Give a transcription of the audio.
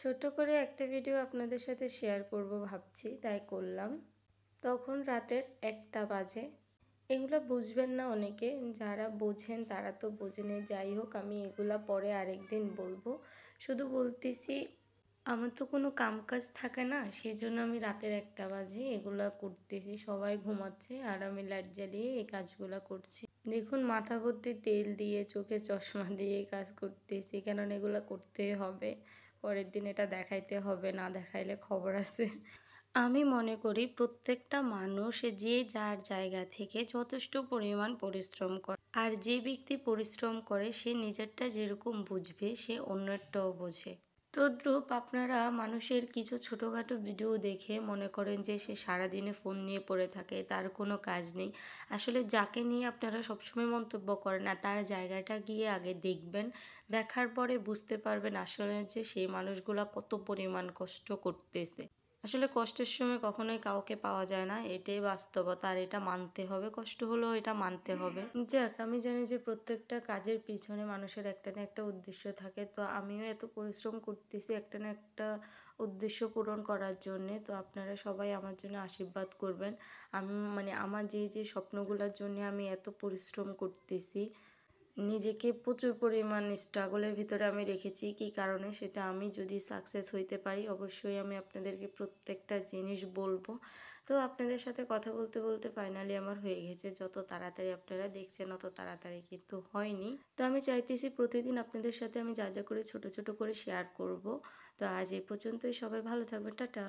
ছোট করে একটা ভিডিও আপনাদের সাথে শেয়ার করব ভাবছি, তাই করলাম। তখন রাতের 1টা বাজে। এগুলো বুঝবেন না অনেকে, যারা বোঝেন তারা তো বোঝেন। যাই হোক, আমি এগুলা পরে আরেকদিন বলবো। শুধু বলতেছি, আমার তো কোনো কামকাজ থাকে না, সেই জন্য আমি রাতের 1টা বাজে এগুলা করতেছি। সবাই ঘুমাচ্ছে আর আমি লাইট জ্বালিয়ে এই কাজগুলা করছি। দেখুন, মাথা ভর্তি তেল দিয়ে, চোখে চশমা দিয়ে কাজ করতেছি, কেননা এগুলো করতে হবে। পরের দিন এটা দেখাইতে হবে, না দেখাইলে খবর আছে। আমি মনে করি প্রত্যেকটা মানুষ যে যার জায়গা থেকে যথেষ্ট পরিমাণ পরিশ্রম করে, আর যে ব্যক্তি পরিশ্রম করে সে নিজেরটা যেরকম বুঝবে সে অন্যেরটাও বোঝে। তদ্রূপ আপনারা মানুষের কিছু ছোটোখাটো ভিডিও দেখে মনে করেন যে সে সারাদিনে ফোন নিয়ে পড়ে থাকে, তার কোনো কাজ নেই। আসলে যাকে নিয়ে আপনারা সবসময় মন্তব্য করেন না, তার জায়গাটা গিয়ে আগে দেখবেন। দেখার পরে বুঝতে পারবেন আসলে যে সেই মানুষগুলা কত পরিমাণ কষ্ট করতেছে। আসলে কষ্টের সময় কখনোই কাউকে পাওয়া যায় না, এটাই বাস্তবতা, আর এটা মানতে হবে। কষ্ট হলেও এটা মানতে হবে। যাক, আমি জানি যে প্রত্যেকটা কাজের পিছনে মানুষের একটা না একটা উদ্দেশ্য থাকে। তো আমিও এত পরিশ্রম করতেছি একটা না একটা উদ্দেশ্য পূরণ করার জন্যে। তো আপনারা সবাই আমার জন্য আশীর্বাদ করবেন। আমি আমার যে স্বপ্নগুলোর জন্য আমি এত পরিশ্রম করতেছি, নিজেকে প্রচুর পরিমাণ স্ট্রাগলের ভিতরে আমি রেখেছি। কী কারণে, সেটা আমি যদি সাকসেস হইতে পারি অবশ্যই আমি আপনাদেরকে প্রত্যেকটা জিনিস বলবো। তো আপনাদের সাথে কথা বলতে বলতে ফাইনালি আমার হয়ে গেছে। যত তাড়াতাড়ি আপনারা দেখছেন অত তাড়াতাড়ি কিন্তু হয়নি। তো আমি চাইতেছি প্রতিদিন আপনাদের সাথে আমি যা যা করে ছোট ছোট করে শেয়ার করব। তো আজ এই পর্যন্তই। সবাই ভালো থাকবেন। টাটা।